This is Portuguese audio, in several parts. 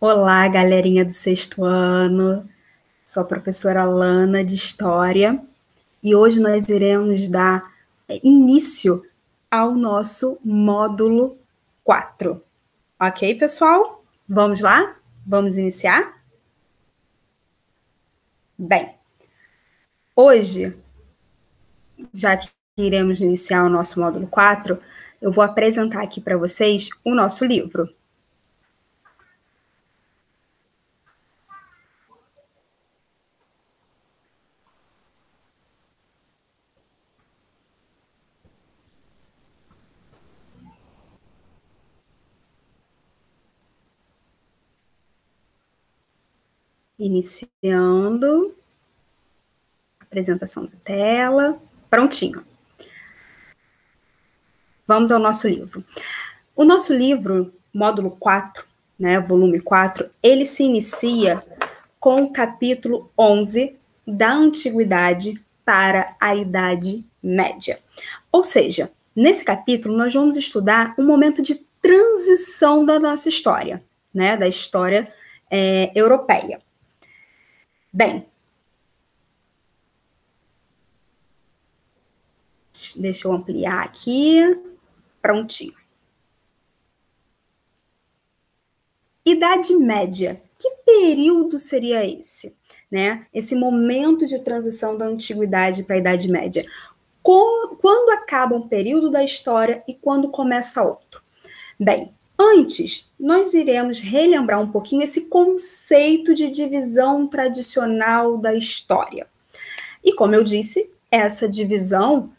Olá, galerinha do sexto ano. Sou a professora Lana de História e hoje nós iremos dar início ao nosso módulo 4. Ok, pessoal? Vamos lá? Vamos iniciar? Bem, hoje, já que iremos iniciar o nosso módulo 4, eu vou apresentar aqui para vocês o nosso livro. Iniciando a apresentação da tela. Prontinho. Vamos ao nosso livro. O nosso livro, módulo 4, né, volume 4, ele se inicia com o capítulo 11 da Antiguidade para a Idade Média. Ou seja, nesse capítulo nós vamos estudar um momento de transição da nossa história, né, da história europeia. Bem, deixa eu ampliar aqui. Prontinho. Idade Média. Que período seria esse? Né? Esse momento de transição da Antiguidade para a Idade Média. Quando acaba um período da história e quando começa outro? Bem, antes, nós iremos relembrar um pouquinho esse conceito de divisão tradicional da história. E como eu disse, essa divisão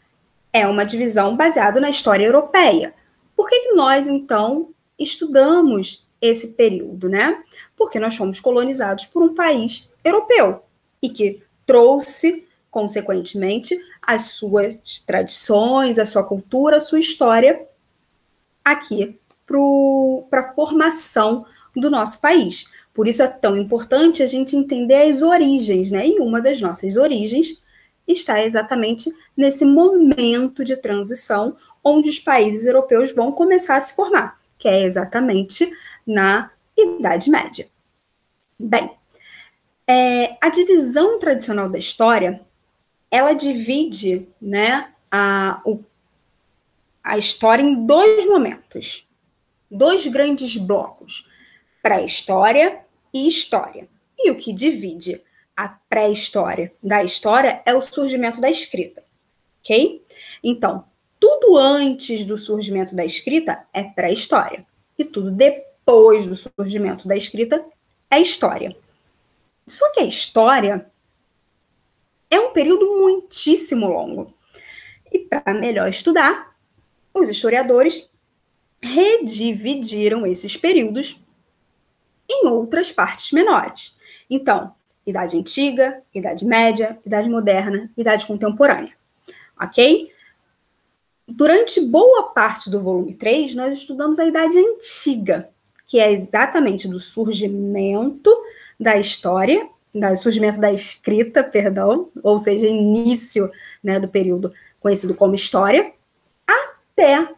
é uma divisão baseada na história europeia. Por que nós, então, estudamos esse período, né? Porque nós fomos colonizados por um país europeu e que trouxe, consequentemente, as suas tradições, a sua cultura, a sua história aqui para a formação do nosso país. Por isso é tão importante a gente entender as origens, né? E uma das nossas origens está exatamente nesse momento de transição onde os países europeus vão começar a se formar, que é exatamente na Idade Média. Bem, a divisão tradicional da história, ela divide, né, a história em dois momentos, dois grandes blocos, pré-história e história. E o que divide a pré-história da história é o surgimento da escrita, ok? Então, tudo antes do surgimento da escrita é pré-história. E tudo depois do surgimento da escrita é história. Só que a história é um período muitíssimo longo. E para melhor estudar, os historiadores redividiram esses períodos em outras partes menores. Então, Idade Antiga, Idade Média, Idade Moderna, Idade Contemporânea. Ok? Durante boa parte do volume 3, nós estudamos a Idade Antiga, que é exatamente do surgimento da história, do surgimento da escrita, perdão, ou seja, início, né, do período conhecido como História, até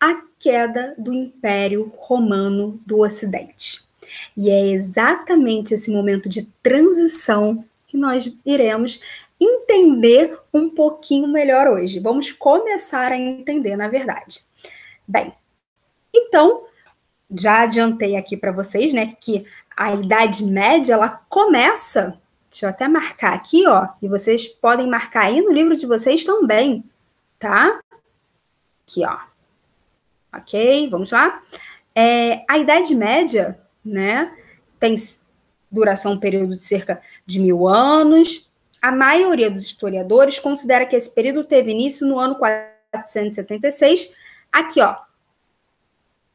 a queda do Império Romano do Ocidente. E é exatamente esse momento de transição que nós iremos entender um pouquinho melhor hoje. Vamos começar a entender, na verdade. Bem, então, já adiantei aqui para vocês, né, que a Idade Média, ela começa, deixa eu até marcar aqui, ó, e vocês podem marcar aí no livro de vocês também, tá? Aqui, ó. Ok, vamos lá? A Idade Média, né, tem duração um período de cerca de 1000 anos. A maioria dos historiadores considera que esse período teve início no ano 476, aqui, ó,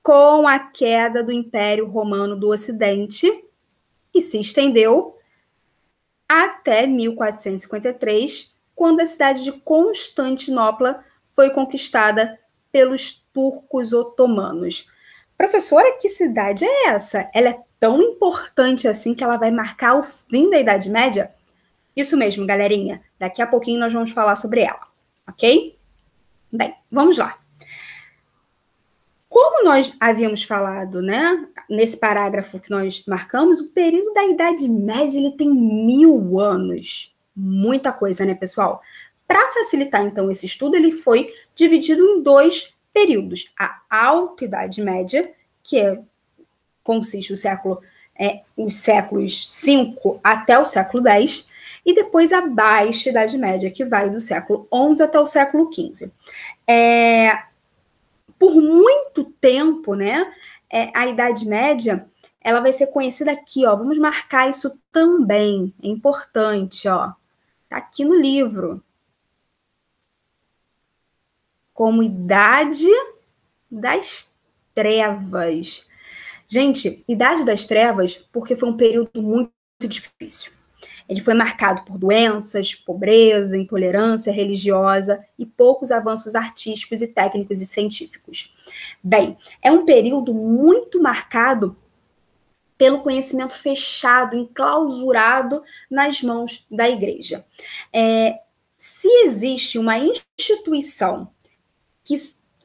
com a queda do Império Romano do Ocidente, e se estendeu até 1453, quando a cidade de Constantinopla foi conquistada pelos turcos otomanos. Professora, que cidade é essa? Ela é tão importante assim que ela vai marcar o fim da Idade Média? Isso mesmo, galerinha. Daqui a pouquinho nós vamos falar sobre ela, ok? Bem, vamos lá. Como nós havíamos falado, né, nesse parágrafo que nós marcamos, o período da Idade Média ele tem 1000 anos. Muita coisa, né, pessoal? Para facilitar, então, esse estudo, ele foi dividido em 2 períodos. A Alta Idade Média, que consiste os séculos 5 até o século 10, e depois a Baixa Idade Média, que vai do século 11 até o século 15. Por muito tempo, né, a Idade Média, ela vai ser conhecida aqui, ó, vamos marcar isso também, é importante, ó, tá aqui no livro, como Idade das Trevas. Gente, Idade das Trevas, porque foi um período muito difícil. Ele foi marcado por doenças, pobreza, intolerância religiosa e poucos avanços artísticos e técnicos e científicos. Bem, é um período muito marcado pelo conhecimento fechado, enclausurado nas mãos da igreja. Se existe uma instituição que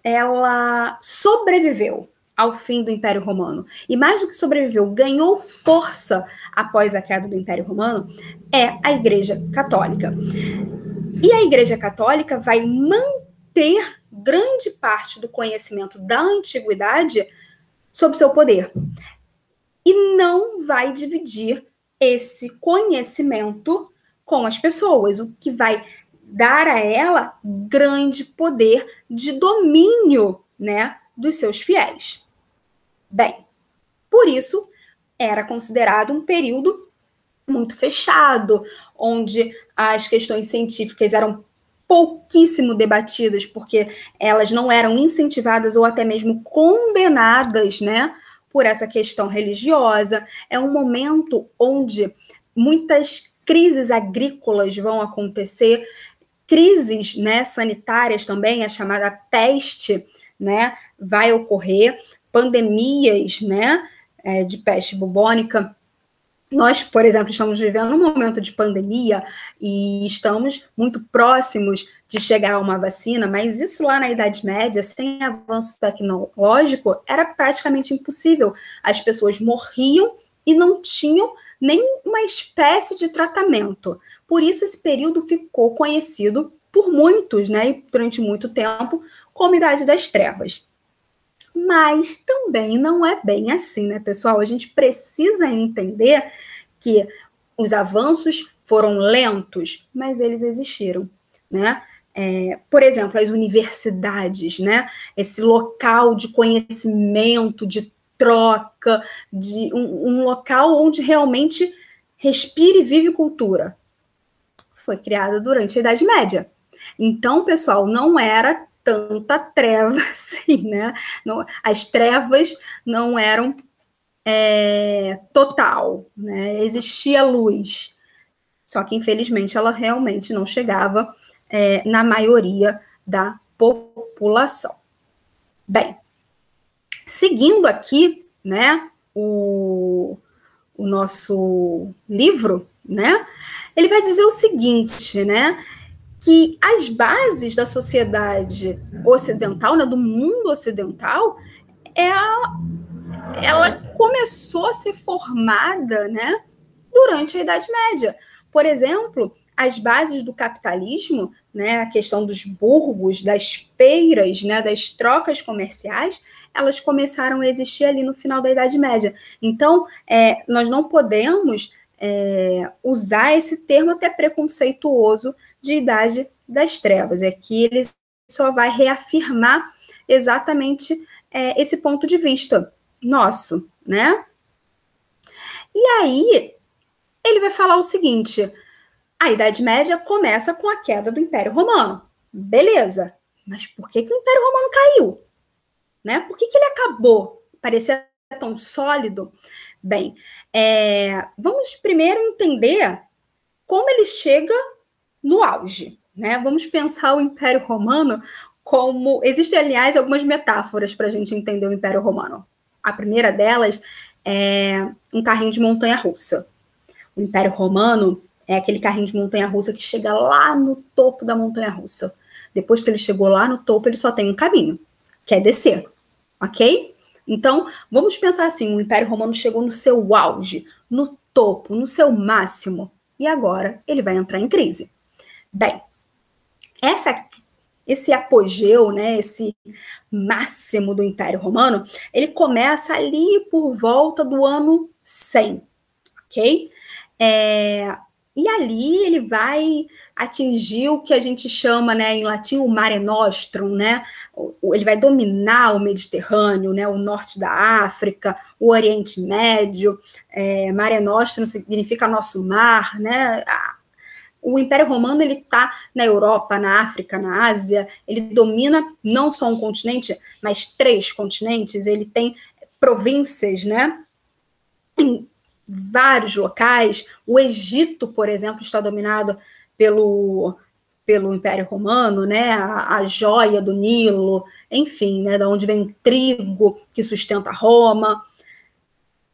ela sobreviveu ao fim do Império Romano, e mais do que sobreviveu, ganhou força após a queda do Império Romano, é a Igreja Católica. E a Igreja Católica vai manter grande parte do conhecimento da antiguidade sob seu poder. E não vai dividir esse conhecimento com as pessoas, o que vai dar a ela grande poder de domínio, né, dos seus fiéis. Bem, por isso era considerado um período muito fechado, onde as questões científicas eram pouquíssimo debatidas, porque elas não eram incentivadas ou até mesmo condenadas, né, por essa questão religiosa. É um momento onde muitas crises agrícolas vão acontecer, crises, né, sanitárias também, a chamada peste, né, vai ocorrer, pandemias, né, de peste bubônica. Nós, por exemplo, estamos vivendo um momento de pandemia e estamos muito próximos de chegar a uma vacina, mas isso lá na Idade Média, sem avanço tecnológico, era praticamente impossível. As pessoas morriam e não tinham nenhuma espécie de tratamento. Por isso, esse período ficou conhecido por muitos, né, e durante muito tempo, como Idade das Trevas. Mas também não é bem assim, né, pessoal? A gente precisa entender que os avanços foram lentos, mas eles existiram, né? Por exemplo, as universidades, né? Esse local de conhecimento, de troca, de um local onde realmente respira e vive cultura. Foi criada durante a Idade Média. Então, pessoal, não era tanta treva assim, né? Não, as trevas não eram total, né? Existia luz, só que infelizmente ela realmente não chegava na maioria da população. Bem, seguindo aqui, né, o nosso livro, né, ele vai dizer o seguinte, né, que as bases da sociedade ocidental, né, do mundo ocidental, ela começou a ser formada, né, durante a Idade Média. Por exemplo, as bases do capitalismo, né, a questão dos burgos, das feiras, né, das trocas comerciais, elas começaram a existir ali no final da Idade Média. Então, nós não podemos usar esse termo até preconceituoso de Idade das Trevas. Aqui ele só vai reafirmar exatamente esse ponto de vista nosso, né? E aí, ele vai falar o seguinte: a Idade Média começa com a queda do Império Romano. Beleza, mas por que o Império Romano caiu? Né? Por que ele acabou? Parecia tão sólido. Bem, vamos primeiro entender como ele chega no auge, né? Vamos pensar o Império Romano como... Existem, aliás, algumas metáforas para a gente entender o Império Romano. A primeira delas é um carrinho de montanha-russa. O Império Romano é aquele carrinho de montanha-russa que chega lá no topo da montanha-russa. Depois que ele chegou lá no topo, ele só tem um caminho, que é descer. ok? Então, vamos pensar assim, o Império Romano chegou no seu auge, no topo, no seu máximo, e agora ele vai entrar em crise. Bem, esse apogeu, né, esse máximo do Império Romano, ele começa ali por volta do ano 100, ok? E ali ele vai atingir o que a gente chama, né, em latim, o Mare Nostrum, né? Ele vai dominar o Mediterrâneo, né, o norte da África, o Oriente Médio. Mare Nostrum significa nosso mar, né? O Império Romano ele está na Europa, na África, na Ásia. Ele domina não só um continente, mas 3 continentes. Ele tem províncias, né? Em vários locais. O Egito, por exemplo, está dominado pelo Império Romano, né? A joia do Nilo, enfim, né? Da onde vem o trigo que sustenta Roma.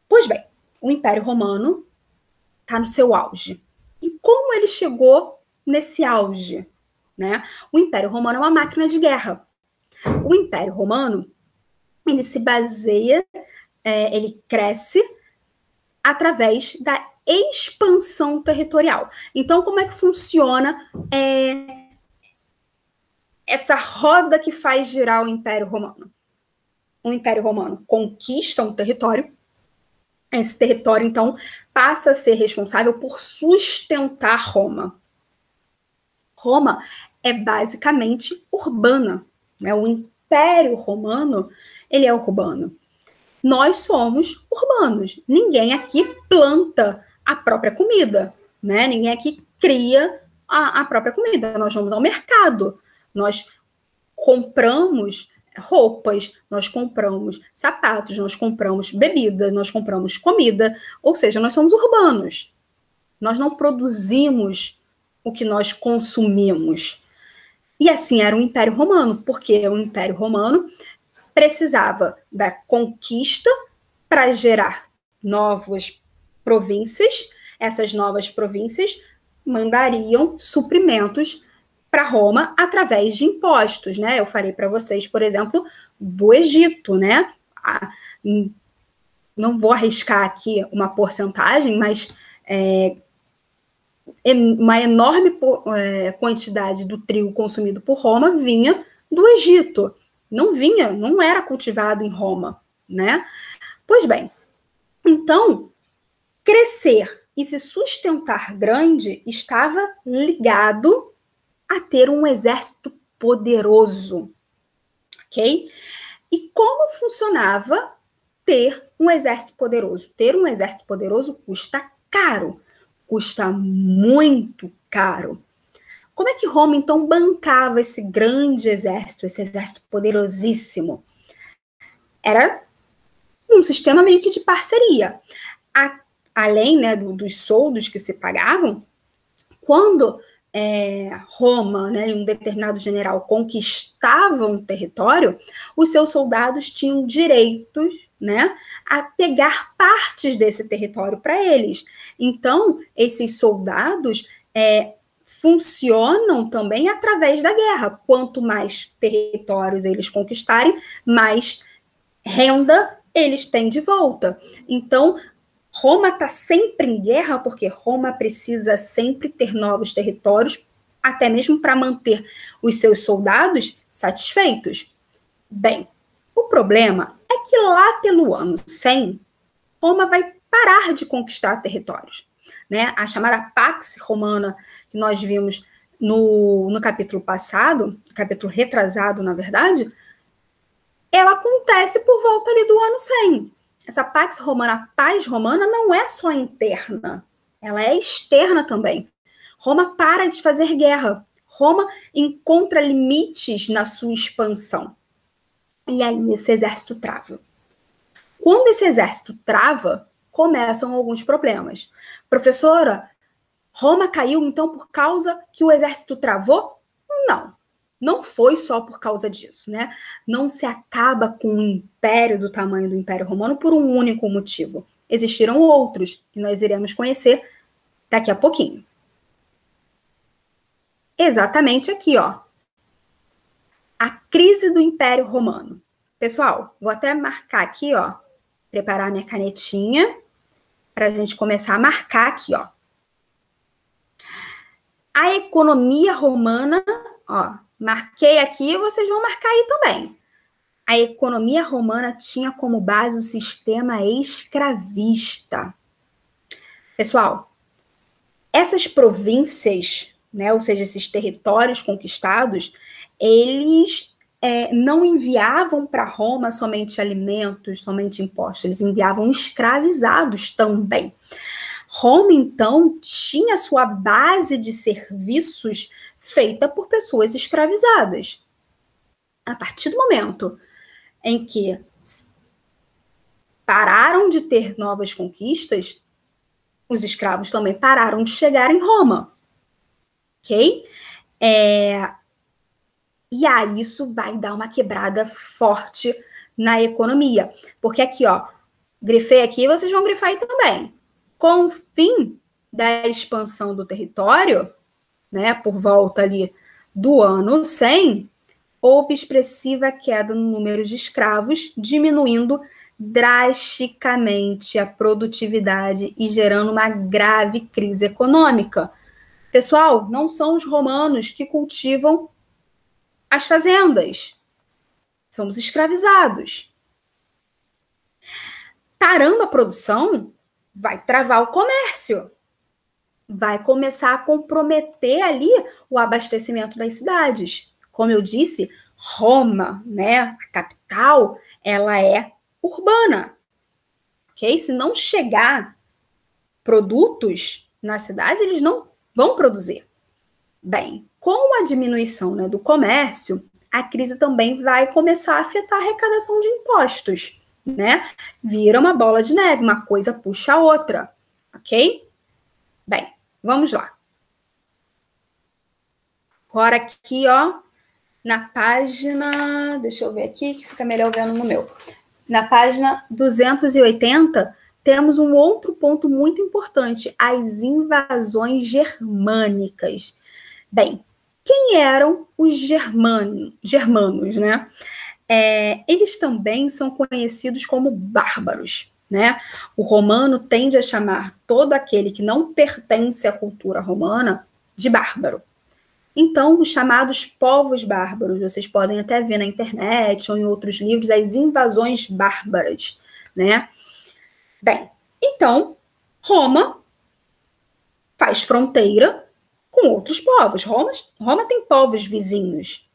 Pois bem, o Império Romano está no seu auge. E como ele chegou nesse auge? Né? O Império Romano é uma máquina de guerra. O Império Romano ele se baseia, ele cresce através da expansão territorial. Então, como é que funciona essa roda que faz girar o Império Romano? O Império Romano conquista um território. Esse território, então, passa a ser responsável por sustentar Roma. Roma é basicamente urbana, né? O Império Romano, ele é urbano. Nós somos urbanos. Ninguém aqui planta a própria comida, né? Ninguém aqui cria a própria comida. Nós vamos ao mercado, nós compramos roupas, nós compramos sapatos, nós compramos bebida, nós compramos comida, ou seja, nós somos urbanos. Nós não produzimos o que nós consumimos. E assim era o Império Romano, porque o Império Romano precisava da conquista para gerar novas províncias. Essas novas províncias mandariam suprimentos para Roma através de impostos, né? Eu falei para vocês, por exemplo, do Egito, né? Não vou arriscar aqui uma porcentagem, mas uma enorme quantidade do trigo consumido por Roma vinha do Egito. Não era cultivado em Roma, né? Pois bem, então, crescer e se sustentar grande estava ligado a ter um exército poderoso, ok? E como funcionava ter um exército poderoso? Ter um exército poderoso custa caro, custa muito caro. Como é que Roma, então, bancava esse grande exército, esse exército poderosíssimo? Era um sistema meio que de parceria. Além, né, dos soldos que se pagavam, quando Roma, né, e um determinado general conquistavam um território, os seus soldados tinham direitos, né, a pegar partes desse território para eles. Então, esses soldados funcionam também através da guerra. Quanto mais territórios eles conquistarem, mais renda eles têm de volta. Então, Roma está sempre em guerra porque Roma precisa sempre ter novos territórios, até mesmo para manter os seus soldados satisfeitos. Bem, o problema é que lá pelo ano 100, Roma vai parar de conquistar territórios. Né? A chamada Pax Romana, que nós vimos no capítulo passado, capítulo retrasado, na verdade, ela acontece por volta ali do ano 100. Essa Pax Romana, a paz romana, não é só interna, ela é externa também. Roma para de fazer guerra. Roma encontra limites na sua expansão. E aí esse exército trava. Quando esse exército trava, começam alguns problemas. Professora, Roma caiu então por causa que o exército travou? Não. Não foi só por causa disso, né? Não se acaba com um império do tamanho do Império Romano por um único motivo. Existiram outros que nós iremos conhecer daqui a pouquinho. Exatamente aqui, ó. A crise do Império Romano. Pessoal, vou até marcar aqui, ó, preparar minha canetinha para a gente começar a marcar aqui, ó. A economia romana, ó, marquei aqui, vocês vão marcar aí também. A economia romana tinha como base o sistema escravista. Pessoal, essas províncias, né, ou seja, esses territórios conquistados, eles não enviavam para Roma somente alimentos, somente impostos, eles enviavam escravizados também. Roma, então, tinha sua base de serviços feita por pessoas escravizadas. A partir do momento em que pararam de ter novas conquistas, os escravos também pararam de chegar em Roma. Ok? E aí isso vai dar uma quebrada forte na economia. Porque aqui, ó, grifei aqui, vocês vão grifar aí também. Com o fim da expansão do território, né, por volta ali do ano 100, houve expressiva queda no número de escravos, diminuindo drasticamente a produtividade e gerando uma grave crise econômica. Pessoal, não são os romanos que cultivam as fazendas. São os escravizados. Parando a produção, vai travar o comércio. Vai começar a comprometer ali o abastecimento das cidades. Como eu disse, Roma, né, a capital, ela é urbana. Ok? Se não chegar produtos na cidade, eles não vão produzir. Bem, com a diminuição, né, do comércio, a crise também vai começar a afetar a arrecadação de impostos, né? Vira uma bola de neve, uma coisa puxa a outra, ok? Bem, vamos lá. Agora aqui, ó, na página, deixa eu ver aqui, que fica melhor vendo no meu. Na página 280, temos um outro ponto muito importante, as invasões germânicas. Bem, quem eram os germanos, né? Eles também são conhecidos como bárbaros, né? O romano tende a chamar todo aquele que não pertence à cultura romana de bárbaro. Então, os chamados povos bárbaros, vocês podem até ver na internet ou em outros livros, as invasões bárbaras, né? Bem, então, Roma faz fronteira com outros povos. Roma tem povos vizinhos.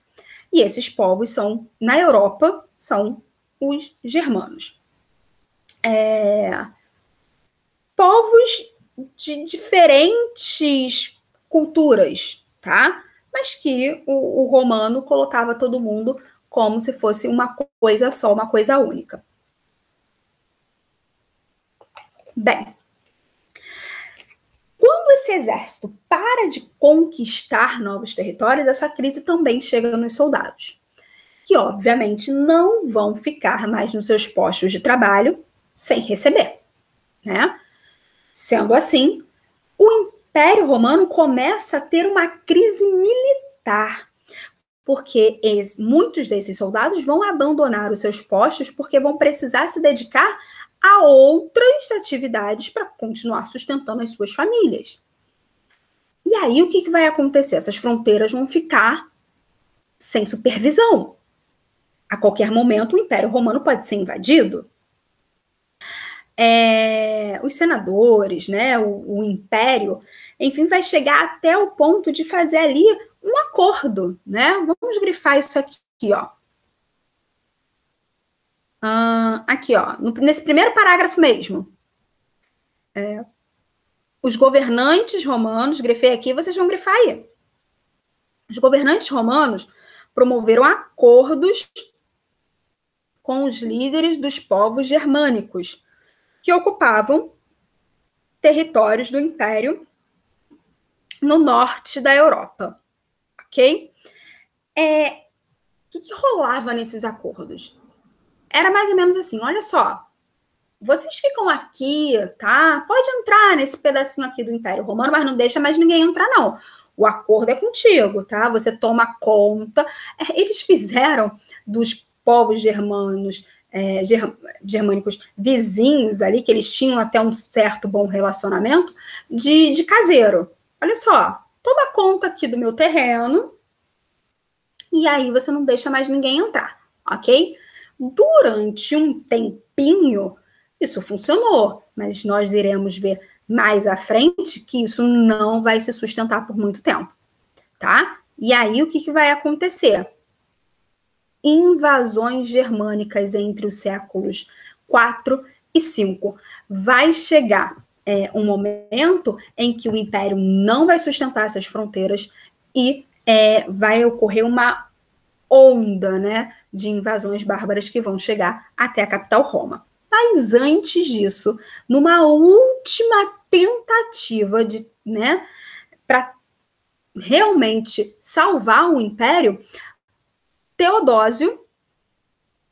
E esses povos são, na Europa, são os germanos. Povos de diferentes culturas, tá? Mas que o romano colocava todo mundo como se fosse uma coisa só, uma coisa única. Bem, quando esse exército para de conquistar novos territórios, essa crise também chega nos soldados, que obviamente não vão ficar mais nos seus postos de trabalho sem receber, né? Sendo assim, o Império Romano começa a ter uma crise militar, porque muitos desses soldados vão abandonar os seus postos porque vão precisar se dedicar a outras atividades para continuar sustentando as suas famílias. E aí o que vai acontecer? Essas fronteiras vão ficar sem supervisão. A qualquer momento o Império Romano pode ser invadido. Os senadores, né, o Império, enfim, vai chegar até o ponto de fazer ali um acordo, né? Vamos grifar isso aqui, ó. Aqui, ó, nesse primeiro parágrafo mesmo. Os governantes romanos, grifei aqui, vocês vão grifar aí. Os governantes romanos promoveram acordos com os líderes dos povos germânicos, que ocupavam territórios do Império no norte da Europa, ok? O que rolava nesses acordos? Era mais ou menos assim, olha só, vocês ficam aqui, tá? Pode entrar nesse pedacinho aqui do Império Romano, mas não deixa mais ninguém entrar, não. O acordo é contigo, tá? Você toma conta. Eles fizeram dos povos germânicos vizinhos ali, que eles tinham até um certo bom relacionamento, de caseiro. Olha só, toma conta aqui do meu terreno, e aí você não deixa mais ninguém entrar, ok? Durante um tempinho, isso funcionou, mas nós iremos ver mais à frente que isso não vai se sustentar por muito tempo, tá? E aí o que vai acontecer? Invasões germânicas entre os séculos 4 e 5. Vai chegar um momento em que o Império não vai sustentar essas fronteiras e vai ocorrer uma onda, né, de invasões bárbaras que vão chegar até a capital Roma. Mas antes disso, numa última tentativa de, né, para realmente salvar o Império, Teodósio,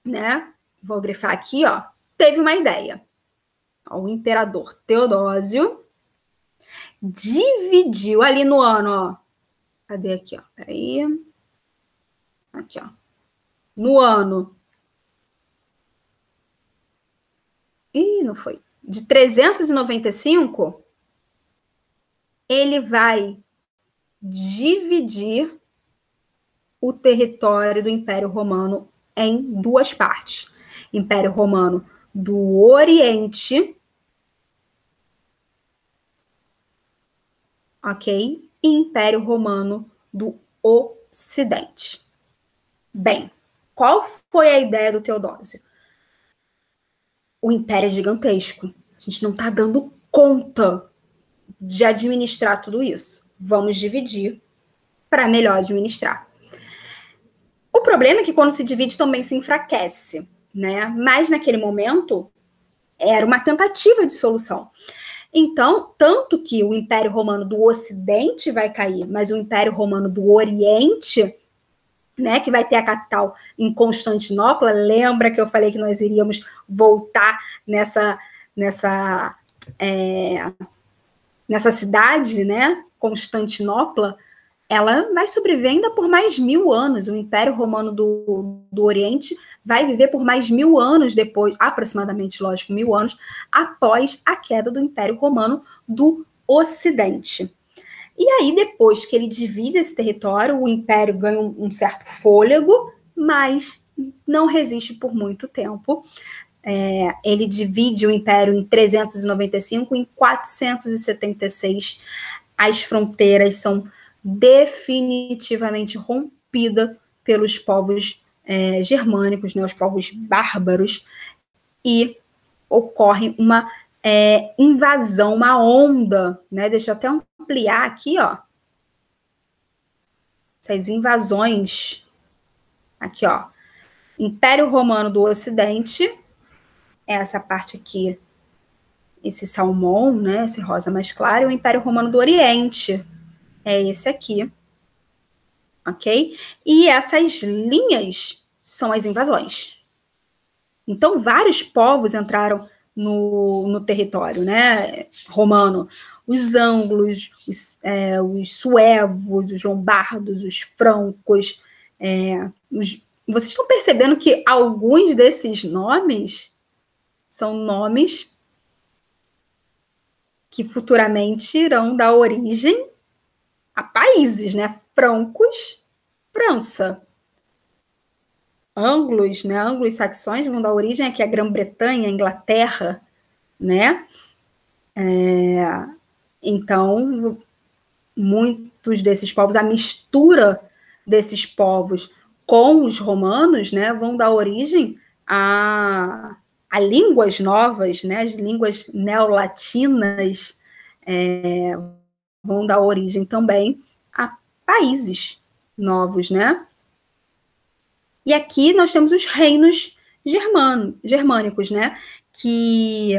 né, vou grifar aqui, ó, teve uma ideia. Ó, o imperador Teodósio dividiu ali no ano, ó, cadê aqui, ó, peraí, aqui, ó, no ano, não foi, de 395, ele vai dividir o território do Império Romano em duas partes. Império Romano do Oriente, ok? E Império Romano do Ocidente. Bem, qual foi a ideia do Teodósio? O Império é gigantesco. A gente não está dando conta de administrar tudo isso. Vamos dividir para melhor administrar. O problema é que quando se divide também se enfraquece, né? Mas naquele momento era uma tentativa de solução. Então, tanto que o Império Romano do Ocidente vai cair, mas o Império Romano do Oriente, né, que vai ter a capital em Constantinopla, lembra que eu falei que nós iríamos voltar nessa cidade, né, Constantinopla, ela vai sobreviver ainda por mais 1000 anos. O Império Romano do Oriente vai viver por mais 1000 anos depois, aproximadamente, lógico, 1000 anos, após a queda do Império Romano do Ocidente. E aí, depois que ele divide esse território, o Império ganha um certo fôlego, mas não resiste por muito tempo. Ele divide o Império em 395, em 476, as fronteiras são definitivamente rompida pelos povos germânicos, né, os povos bárbaros, e ocorre uma invasão, uma onda, né? Deixa eu até ampliar aqui, ó. Essas invasões, aqui, ó. Império Romano do Ocidente, essa parte aqui, esse salmão, né? Esse rosa mais claro, e o Império Romano do Oriente, é esse aqui, ok? E essas linhas são as invasões. Então, vários povos entraram no território, né, romano. Os ângulos, os suevos, os lombardos, os francos. Vocês estão percebendo que alguns desses nomes são nomes que futuramente irão dar origem a países, né? Francos, França. Anglos, né? Anglos-saxões vão dar origem aqui à Grã-Bretanha, Inglaterra, né? Então, muitos desses povos, a mistura desses povos com os romanos, né, vão dar origem a línguas novas, né? As línguas neolatinas vão dar origem também a países novos, né? E aqui nós temos os reinos germânicos, né? Que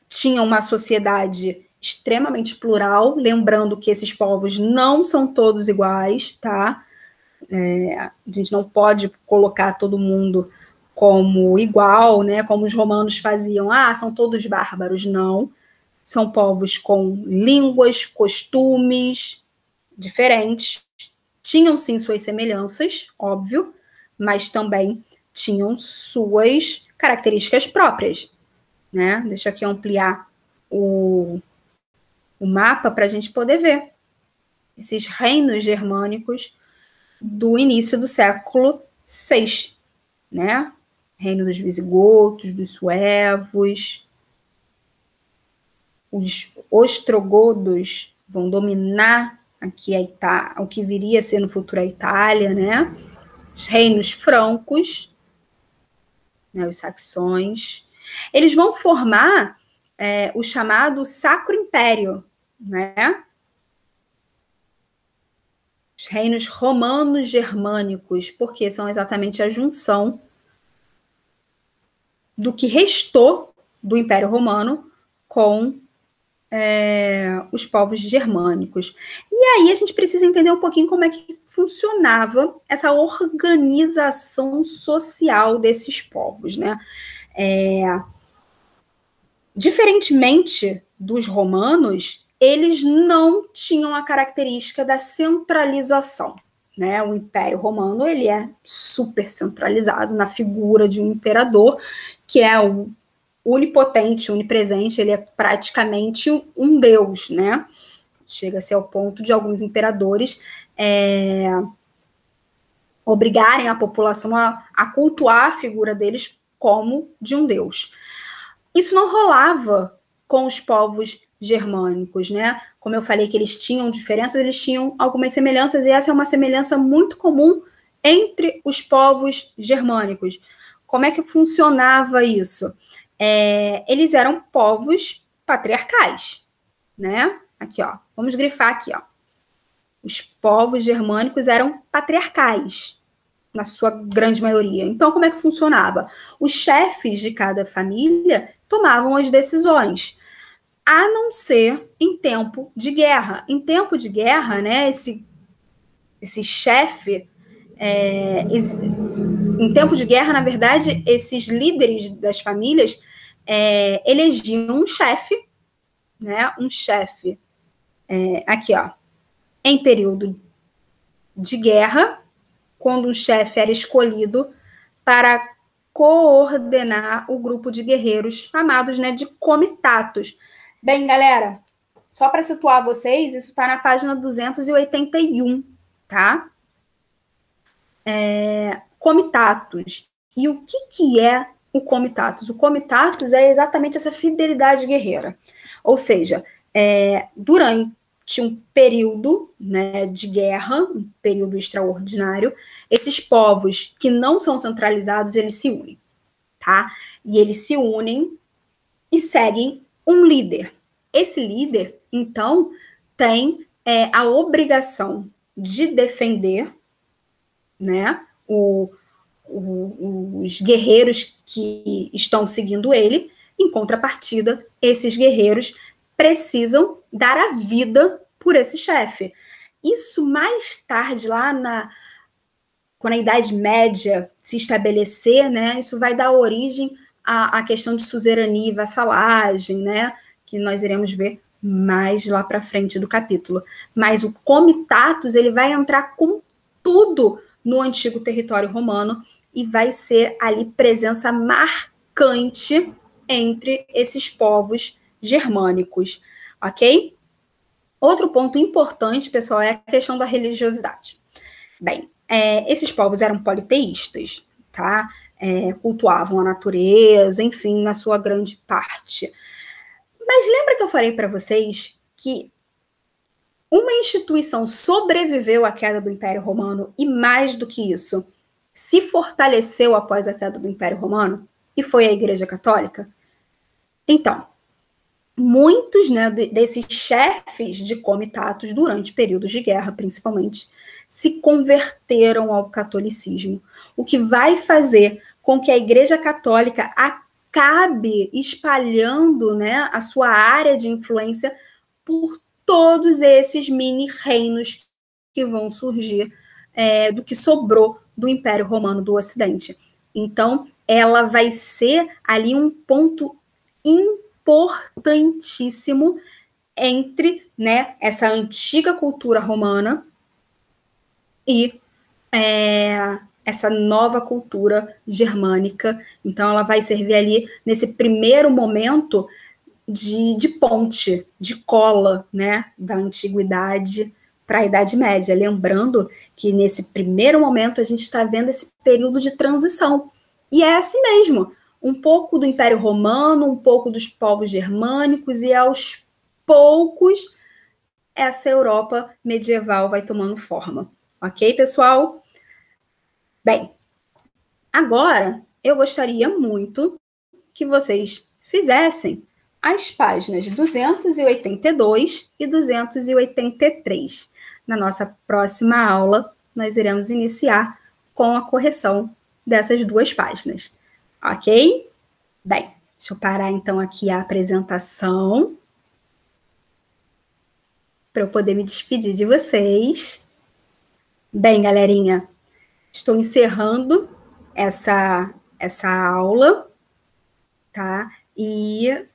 tinham uma sociedade extremamente plural, lembrando que esses povos não são todos iguais, tá? A gente não pode colocar todo mundo como igual, né? Como os romanos faziam, são todos bárbaros, não. São povos com línguas, costumes diferentes, tinham sim suas semelhanças, óbvio, mas também tinham suas características próprias, né? Deixa aqui ampliar o mapa para a gente poder ver esses reinos germânicos do início do século VI, né? Reino dos visigodos, dos suevos, os ostrogodos vão dominar aqui o que viria a ser no futuro a Itália, né? Os reinos francos, né? Os saxões, eles vão formar o chamado Sacro Império, né? Os reinos romanos germânicos, porque são exatamente a junção do que restou do Império Romano com os povos germânicos. E aí a gente precisa entender um pouquinho como é que funcionava essa organização social desses povos, né? Diferentemente dos romanos, eles não tinham a característica da centralização, né? O Império Romano, ele é super centralizado na figura de um imperador, que é o onipotente, onipresente, ele é praticamente um deus, né? Chega-se ao ponto de alguns imperadores obrigarem a população a cultuar a figura deles como de um deus. Isso não rolava com os povos germânicos, né? Como eu falei que eles tinham diferenças, eles tinham algumas semelhanças, e essa é uma semelhança muito comum entre os povos germânicos. Como é que funcionava isso? Eles eram povos patriarcais, né? Aqui, ó, vamos grifar aqui, ó. Os povos germânicos eram patriarcais, na sua grande maioria. Então, como é que funcionava? Os chefes de cada família tomavam as decisões, a não ser em tempo de guerra. Em tempo de guerra, né, esse chefe, em tempo de guerra, na verdade, esses líderes das famílias elegiam um chefe, né, aqui, ó, em período de guerra, quando um chefe era escolhido para coordenar o grupo de guerreiros chamados, né, de comitatos. Bem, galera, só para situar vocês, isso está na página 281, tá? Comitatos. E o que é o comitatus? O comitatus é exatamente essa fidelidade guerreira. Ou seja, durante um período, né, de guerra, um período extraordinário, esses povos que não são centralizados, eles se unem, tá? E eles se unem e seguem um líder. Esse líder, então, tem a obrigação de defender, né, os guerreiros que estão seguindo ele. Em contrapartida, esses guerreiros precisam dar a vida por esse chefe. Isso mais tarde, quando a Idade Média se estabelecer, né, isso vai dar origem à questão de suzerania e vassalagem, né, que nós iremos ver mais lá para frente do capítulo. Mas o comitatus, ele vai entrar com tudo no antigo território romano e vai ser ali presença marcante entre esses povos germânicos, ok? Outro ponto importante, pessoal, é a questão da religiosidade. Bem, esses povos eram politeístas, tá? Cultuavam a natureza, enfim, na sua grande parte. Mas lembra que eu falei para vocês que uma instituição sobreviveu à queda do Império Romano e, mais do que isso, se fortaleceu após a queda do Império Romano? E foi a Igreja Católica? Então, muitos, né, desses chefes de comitatos, durante períodos de guerra, principalmente, se converteram ao catolicismo, o que vai fazer com que a Igreja Católica acabe espalhando, né, a sua área de influência por todos esses mini-reinos que vão surgir do que sobrou do Império Romano do Ocidente. Então, ela vai ser ali um ponto importantíssimo entre, né, essa antiga cultura romana e essa nova cultura germânica. Então, ela vai servir ali, nesse primeiro momento, de ponte, de cola, né, da antiguidade para a Idade Média. Lembrando que nesse primeiro momento a gente está vendo esse período de transição. E é assim mesmo, um pouco do Império Romano, um pouco dos povos germânicos, e aos poucos essa Europa medieval vai tomando forma. Ok, pessoal? Bem, agora eu gostaria muito que vocês fizessem as páginas 282 e 283. Na nossa próxima aula, nós iremos iniciar com a correção dessas duas páginas. Ok? Bem, deixa eu parar então aqui a apresentação para eu poder me despedir de vocês. Bem, galerinha, estou encerrando essa aula, tá? E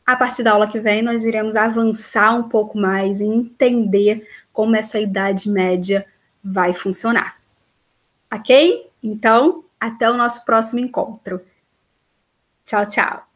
a partir da aula que vem, nós iremos avançar um pouco mais e entender como essa Idade Média vai funcionar. Ok? Então, até o nosso próximo encontro. Tchau, tchau.